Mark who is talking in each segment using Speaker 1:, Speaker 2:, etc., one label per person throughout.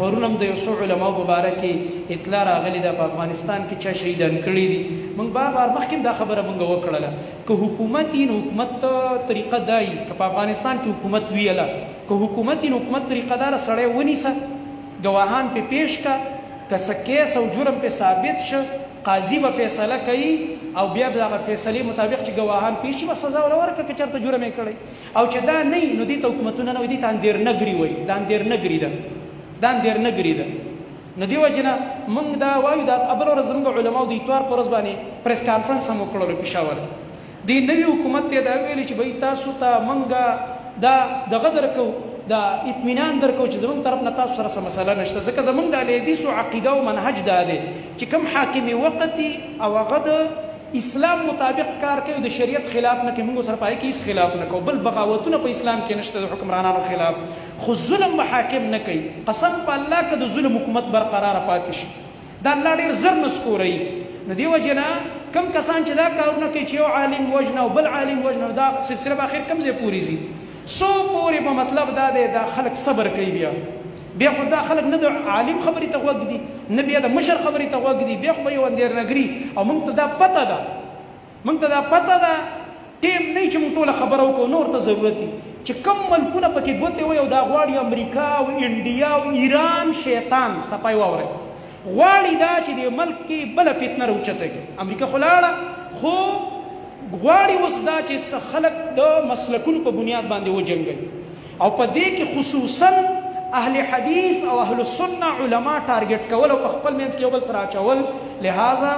Speaker 1: پرون هم د یو څو علماو په باره کې اطلاع راغلې ده په افغانستان کې چا شهیدان کړي دي. موږ بار بار مخکې دا خبره موږ وکړله که حکومت نو حکومت طریقه دا وي که په افغانستان کې حکومت ویله که حکومت نو حکومت طریقه داره سړی ونیسه ګواهان پې پیش کا که څه کیس او جرم پې ثابت شه قاضي به فیصله کوي او بیا به دغه فیصلې مطابق چې ګواهان پیش شي به سزا ورله ورکړه که چېرته جرم یې کړی او چې دا نه وي نو دې ته حکومتونه نه وایي دې ته اندېرنګري وایي دا اندېرنګري ده دا اندېرنګري ده. نو دې وجې نه موږ دا وایو دا بله ورځ زموږ علماو د اتوار په ورځ باندې پریس کانفرنس هم وکړلو پېښور کې دې نوي حکومت ته دا ویلي چې بهی تاسو ته موږ دا دغه درکوو دا اطمینان درکو چې زموږ طرف نه تاسو سره څه مسله نشته ځکه زموږ د اهل حدیثو عقیده او منهج دا دی چې کوم حاکم وقتي او هغه د اسلام مطابق کار کوي د شریعت خلاف نه کوي موږ سره پای کې هیڅ خلاف نه کوو بل بغاوتونه په اسلام کې نشته د حکمرانانو خلاف خو ظلم به حاکم نه کوي قسم په الله که د ظلم حکومت برقراره پاتې شي دا الله ډېر زر نسکوروي. نو دې وجې نه کم کسان چې دا کارونه کوي چې یو عالم وژنه او بل عالم وژنه دا سلسله به اخر کوم ځای پورې ځي سو پورې په مطلب دا دی دا خلک صبر کوي بیا خو دا خلک نه د عالم خبرې ته غوږ دي نه بیا د مشر خبرې ته غوږ دي بیا خو به یو اندېرنګري او موږ ته دا پته ده ټیم نه چې موږ ټوله خبره وکړو نور ته ضرورت دي چې کوم ملکونه پکې ګوتې وایي او دا غواړي امریکا او انډیا او ایران شیطان صفای واورئ غواړي دا چې د ملک کې بله فتنه راوچته کړي امریکا خو لاړه خو غواړي اوس دا چې خلک د مسلکونو په بنیاد باندې وجنګوي او په دې کې خصوصا اهل حدیث او اهل السنه علما ټارګټ کول او په خپل منځ کې یو بل سره اچول لہذا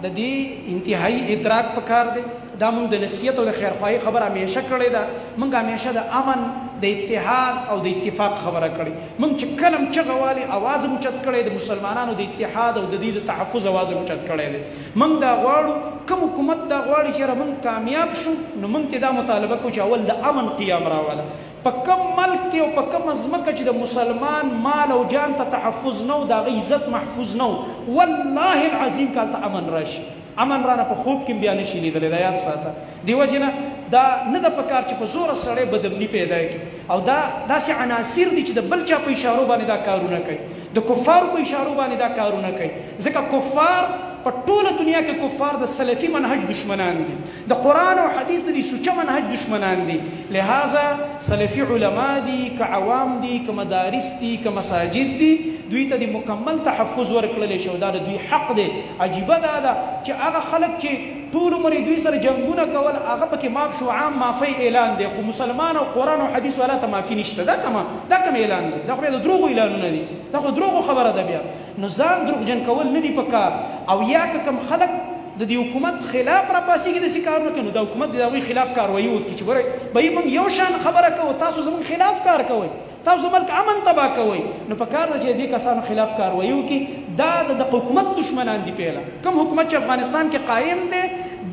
Speaker 1: د دې انتهایی ادراک پکار دی دا موږ د نصیحت او د خیرخواهي خبره همیشه کړې ده موږ همیشه د امن د اتحاد او د اتفاق خبره کړې موږ چې کله هم چغه والي اواز هم اوچت کړی د مسلمانانو د اتحاد او د دې د تحفظ اواز هم اوچت کړی دی موږ دا غواړو کوم حکومت دا غواړي چې موږ کامیاب شو نو موږ ته دا مطالبه کوو چې اول د امن قیام راوله په کوم ملک کې او په کومه ځمکه چې د مسلمان مال او جان ته تحفظ نه و د هغه عزت محفوظ نه و والله العظیم که هلته امن راشي امن رانه په خوب کې بیا نشي لیدلی دا یاد ساته دې وجې نه دا نه ده پکار چې په زوره سړی بدبني پیدا کړي او دا داسې عناصر دي چې د بل چا په اشارو باندې دا کارونه کوي د کفارو په اشارو باندې دا کارونه کوي ځکه کفار په ټوله دنیا کې کفار د سلفي منهج دشمنان دي د قرآن او حدیث د دې سوچه منهج دشمنان دي لہذا سلفي علما دي که عوام دي که مدارس دي که مساجد دي دوی ته د مکمل تحفظ ورکړلی شي او دا د دوی حق دی عجیبه دا ده چې هغه خلک چې ټول عمر دوی سره جنګونه کول هغه پکې معاف شو عام معافی اعلان دی خو مسلمان او قرآن او حدیث والا ته معافي نشته دا کوم اعلان دی دا خو بیا د دروغو اعلانونه دي دا خو دروغو خبره ده بیا نو ځان دروغجن کول نه دي پکار او یا که کوم خلک د دې حکومت خلاف راپاسېږي داسې کارونه کوي نو د حکومت د هغوی خلاف کاروایي وکړي چې ګورئ بهی موږ یو شان خبره کوو تاسو زموږ خلاف کار کوئ تاسو د ملک امن تباه کوئ نو په کار ده چې دې کسانو خلاف کاروایي وکړي دا د حکومت دشمنان دي پیله کوم حکومت چې افغانستان کې قایم دی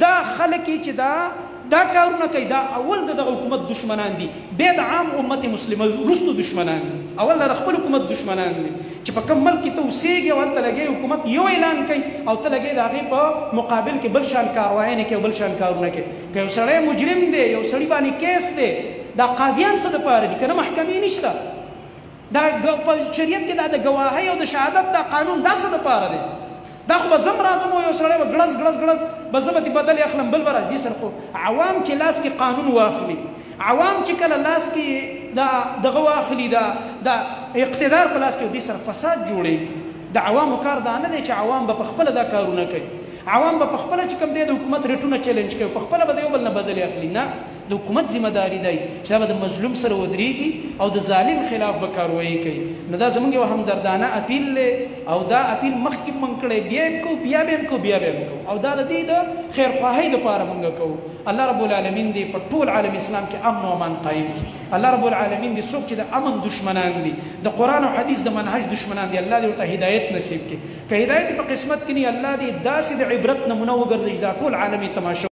Speaker 1: دا خلک چې دا کارونه کوي دا اول د حکومت دشمنان دي بیا د عام امت مسلمه وروستو دشمنان دي اول د خپل حکومت دشمنان دي چې په کوم ملک کې ته اوسېږي او هلته لګې حکومت یو اعلان کوي او ته لګې د هغې په مقابل کې بل شان کاروایي نه کوي او بل شان کارونه کوي که یو سړی مجرم دی یو سړي باندې کیس دی دا قاضیان څه دپاره دي که نه محکمې نشته دا په شریعت کې دا د ګواهۍ او د شهادت دا قانون دا څه دپاره دی دا خو به زم راځم او یو سړی به ګړز به زه به ترې بدل اخلم بل به را دې سره خو عوام چې لاس کې قانون واخلي عوام چې کله لاس کې دا دغه واخلي دا اقتدار په لاس کې دې سره فساد جوړوي د عوامو کار دا نه دی چې عوام به په خپله دا کارونه کوي عوام به په خپله چې کوم دی د حکومت ریټونه چیلنج کوي په خپله به د یو بل نه بدل اخلي نه د حکومت ذمه داري دی چې دا به د مظلوم سره ودرېږي او د ظالم خلاف به کاروایي کوي نو دا زموږ یو همدردانه اپیل دی او دا اپیل مخکې موږ کړی بیا یې کوو بیا به یې کوو او دا د دې د خیرخواهۍ دپاره موږ کوو الله رب العالمین دې په ټول عالم اسلام کې امن او امان قایم کړي الله رب العالمین دې څوک چې د امن دشمنان دي د قرآن او حدیث د منهج دشمنان دي الله دې ورته هدایت نصیب کړي که هدایت په قسمت کې نه الله دې داسې د عبرت نمونه وګرځوي چې دا ټول عالم یې تماشا